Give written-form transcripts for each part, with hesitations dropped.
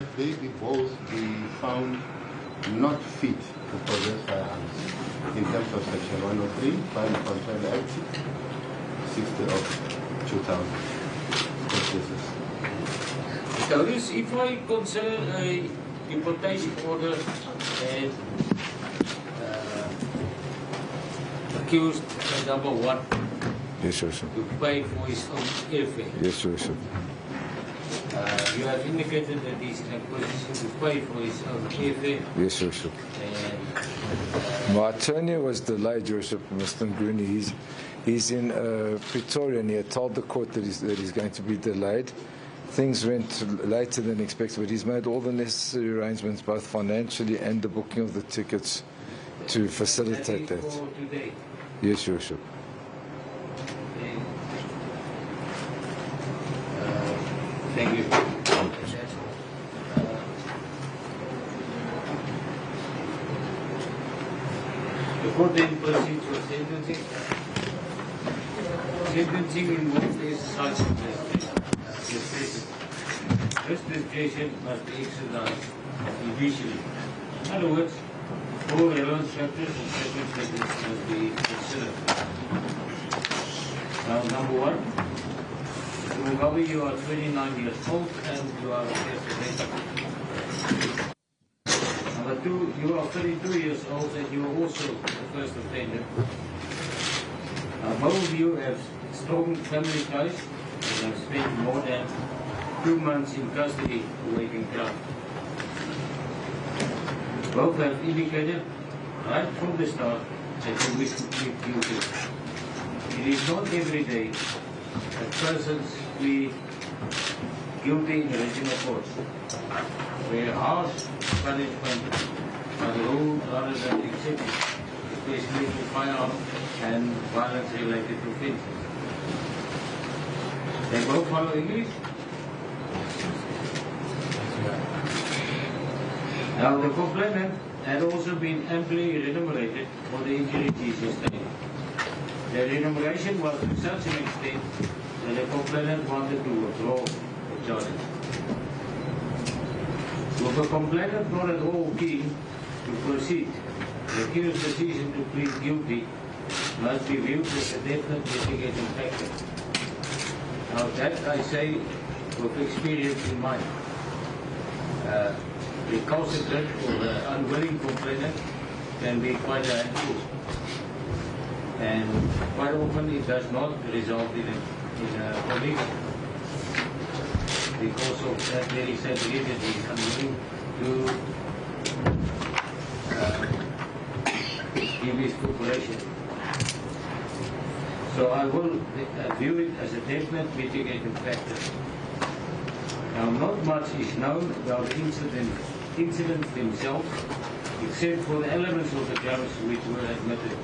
They both be found not fit to possess firearms in terms of Section 103, Fire Control Act 60 of 2000. Tobias, if I consider a deportation order and accused number one Yes, Your Worship. to pay for his own airfare. Yes, Your Worship. You have indicated that he's in a position to pay for his own airfare. Yes, Your Worship. My attorney was delayed, Your Worship, Mr. Nguni. He's in Pretoria, and he had told the court that he's going to be delayed. Things went later than expected, but he's made all the necessary arrangements, both financially and the booking of the tickets, to facilitate that. For today. Yes, Your Worship. Thank you. The court then proceeds for sentencing. Sentencing involves exercise of discretion. This discretion must be exercised judicially. In other words, all relevant factors and circumstances must be considered. Now, number one, Mugabe, you are 29 years old and you are a first offender. Number two, you are 32 years old and you are also a first offender. Both of you have strong family ties and have spent more than 2 months in custody awaiting trial. Both have indicated right from the start that they wish to plead guilty. It is not every day that persons plead guilty in regional courts, where harsh punishment are the rule rather than the exception, especially for firearms and violence-related offences. They both follow English. Now, the complainant had also been amply remunerated for the injuries he sustained. The remuneration was to such an extent that the complainant wanted to withdraw the charges. With the complainant not at all keen to proceed, the accused's decision to plead guilty must be viewed as a definite mitigating factor. Now that I say with experience in mind. The recalcitrant or the unwilling complainant can be quite a handful. And quite often it does not result in a conviction because of that very same reason he is unwilling to give his cooperation. So I will view it as a definite mitigating factor. Now, not much is known about the incidents themselves, except for the elements of the crimes which were admitted.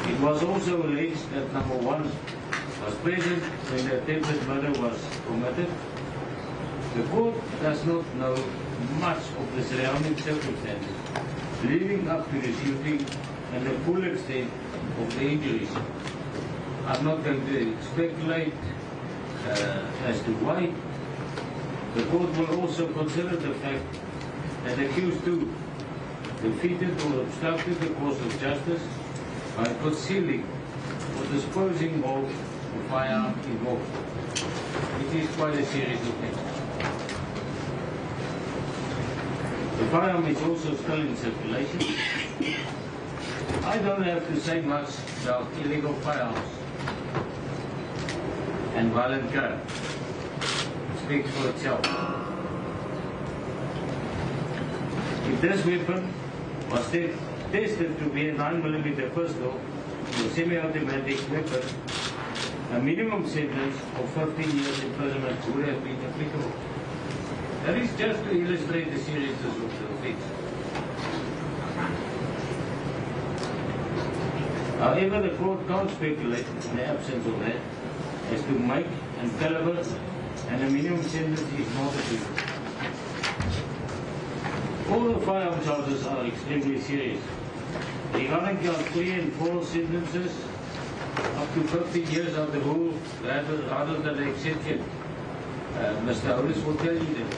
It was also alleged that number one was present when the attempted murder was committed. The court does not know much of the surrounding circumstances leading up to the shooting and the full extent of the injuries. I'm not going to speculate as to why. The court will also consider the fact that the accused too defeated or obstructed the course of justice by concealing or disposing of the firearm involved. It is quite a serious offense. The firearm is also still in circulation. I don't have to say much about illegal firearms and violent crime. It speaks for itself. If this weapon was tested to be a 9mm pistol or semi-automatic weapon, a minimum sentence of 15 years imprisonment would have been applicable. That is just to illustrate the seriousness of the offense. However, the court can't speculate in the absence of that as to make and caliber, and a minimum sentence is not applicable. All the firearm charges are extremely serious. Regarding count 3 and 4 sentences, up to 15 years are the rule rather than the exception. Mr. Hellens will tell you that.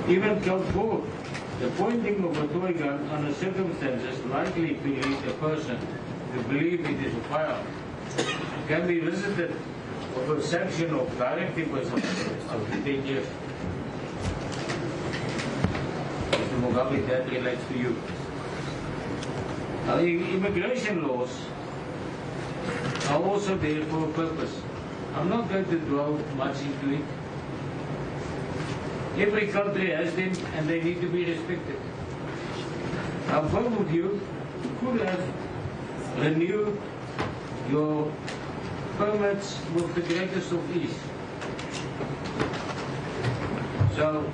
Even count 4, the pointing of a toy gun under circumstances likely to lead a person to believe it is a firearm can be visited with a sanction of direct imprisonment up to 10 years. Mr. Mugabe, that relates to you. Now, immigration laws are also there for a purpose. I'm not going to dwell much into it. Every country has them and they need to be respected. Now, both of you could have renewed your permits with the greatest of ease. So,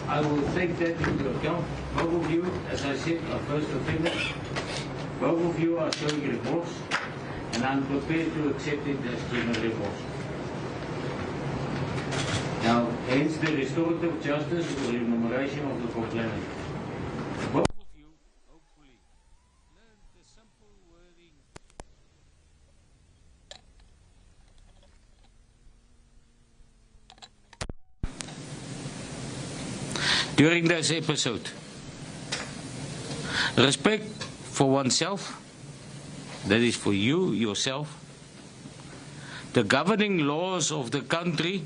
I will take that into account. Both of you, as I said, are first offenders. Both of you are showing remorse, and I'm prepared to accept it as genuine remorse. Now, hence the restorative justice or remuneration of the complainant. Both of you, hopefully, learned the simple wording. During this episode, respect for oneself, that is for you, yourself, the governing laws of the country,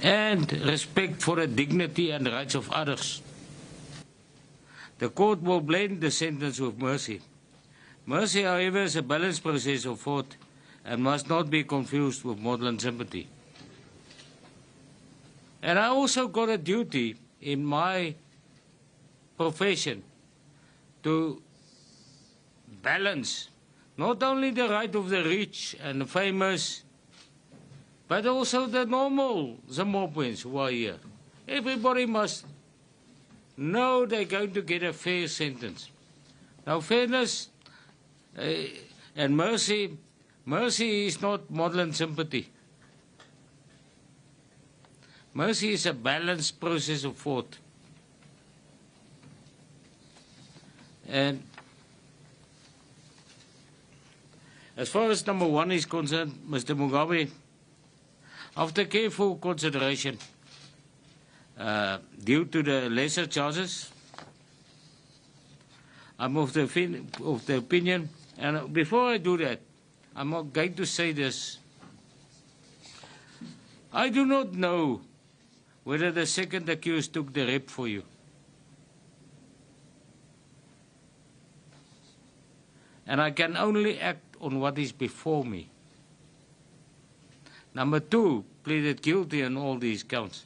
and respect for the dignity and rights of others. The court will blend the sentence with mercy. Mercy, however, is a balanced process of thought and must not be confused with maudlin sympathy. And I also got a duty in my profession to balance not only the right of the rich and the famous, but also the normal Zimbabweans who are here. Everybody must know they're going to get a fair sentence. Now, fairness and mercy is not maudlin sympathy. Mercy is a balanced process of thought. And as far as number 1 is concerned, Mr. Mugabe, after careful consideration, due to the lesser charges, I'm of the opinion, and before I do that, I'm going to say this. I do not know whether the second accused took the rep for you. And I can only act on what is before me. Number 2 pleaded guilty on all these counts.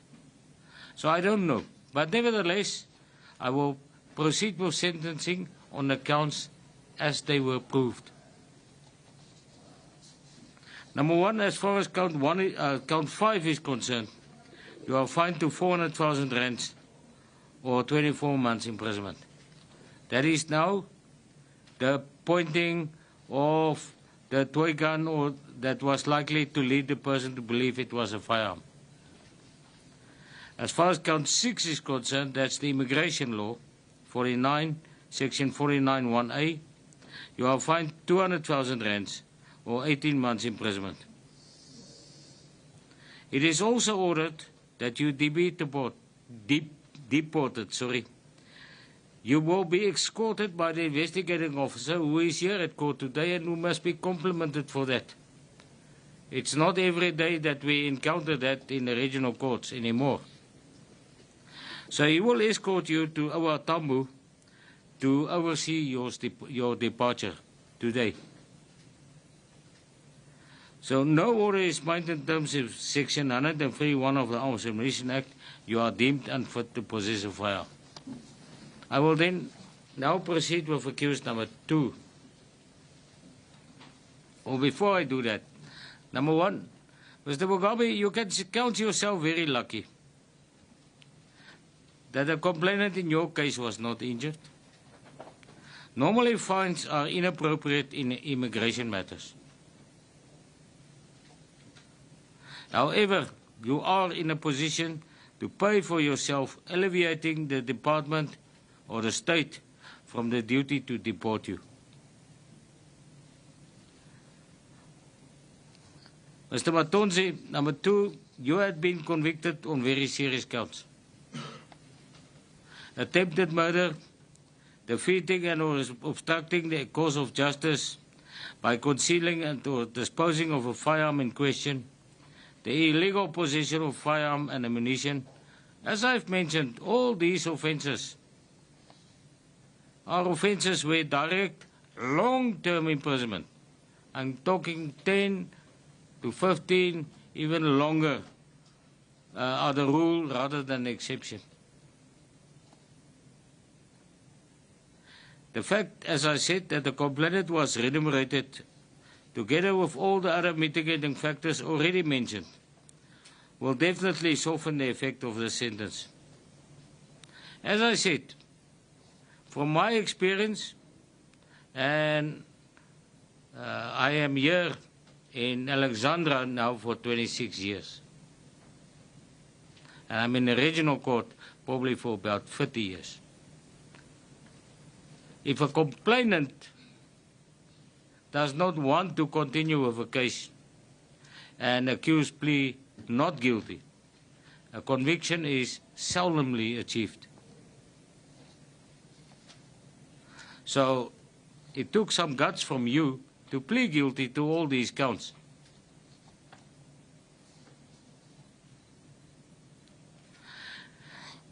So I don't know. But nevertheless, I will proceed with sentencing on the counts as they were proved. Number 1, as far as count 5 is concerned, you are fined to 400,000 rands or 24 months imprisonment. That is now the pointing of the toy gun or that was likely to lead the person to believe it was a firearm. As far as count 6 is concerned, that's the immigration law, 49, section 49(1)(a. You are fined 200,000 rands or 18 months imprisonment. It is also ordered that you be deported. You will be escorted by the investigating officer who is here at court today and who must be complimented for that. It's not every day that we encounter that in the regional courts anymore. So he will escort you to our Tambu to oversee your departure today. So no order is made in terms of section 103(1) of the Arms Ammunition Act. You are deemed unfit to possess a firearm. I will then now proceed with accused number 2. Or before I do that, number 1, Mr. Mugabe, you can count yourself very lucky that the complainant in your case was not injured. Normally, fines are inappropriate in immigration matters. However, you are in a position to pay for yourself, alleviating the department or the state from the duty to deport you. Mr. Matonodze, number 2, you had been convicted on very serious counts. Attempted murder, defeating and or obstructing the course of justice by concealing and or disposing of a firearm in question, the illegal possession of firearm and ammunition. As I've mentioned, all these offences are offences with direct long-term imprisonment. I'm talking 10 to 15, even longer, are the rule rather than the exception. The fact, as I said, that the complainant was remunerated, together with all the other mitigating factors already mentioned, will definitely soften the effect of the sentence. As I said, from my experience, and I am here in Alexandra now for 26 years, and I'm in the regional court probably for about 30 years. If a complainant does not want to continue with a case and accused plea not guilty, a conviction is seldomly achieved. So it took some guts from you to plead guilty to all these counts.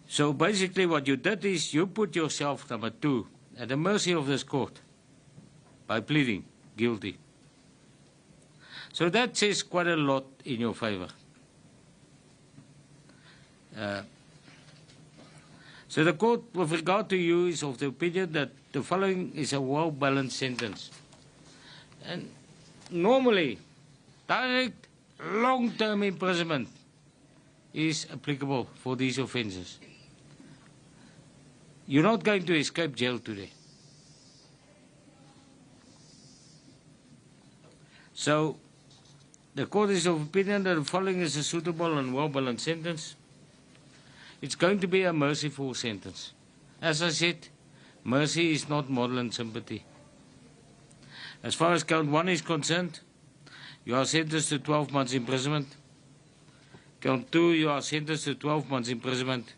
So basically what you did is you put yourself, number 2, at the mercy of this court by pleading guilty. So that says quite a lot in your favor. So the court, with regard to you, is of the opinion that the following is a well-balanced sentence. And normally, direct long-term imprisonment is applicable for these offences. You're not going to escape jail today. So, the court is of opinion that the following is a suitable and well-balanced sentence. It's going to be a merciful sentence. As I said, mercy is not model and sympathy. As far as count 1 is concerned, you are sentenced to 12 months imprisonment. Count 2, you are sentenced to 12 months imprisonment.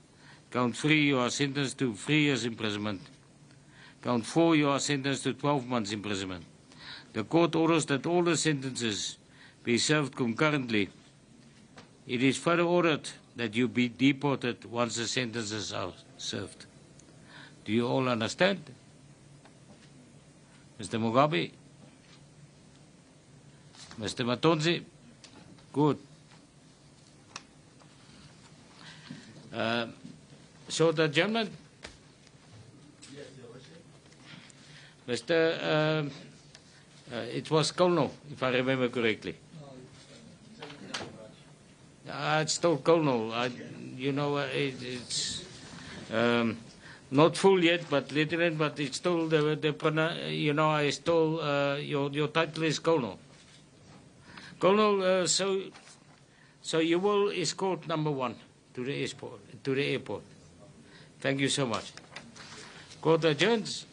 Count 3, you are sentenced to 3 years imprisonment. Count 4, you are sentenced to 12 months imprisonment. The court orders that all the sentences be served concurrently. It is further ordered that you be deported once the sentences are served. Do you all understand? Mr. Mugabe? Mr. Matonodze? Good. Short adjournment? Mr. It was Colonel, if I remember correctly. It's still Colonel. You know, it's not full yet, but Lieutenant. But it's still you know, I still your title is Colonel. Colonel, so you will escort number 1 to the airport. Thank you so much. Court adjourns.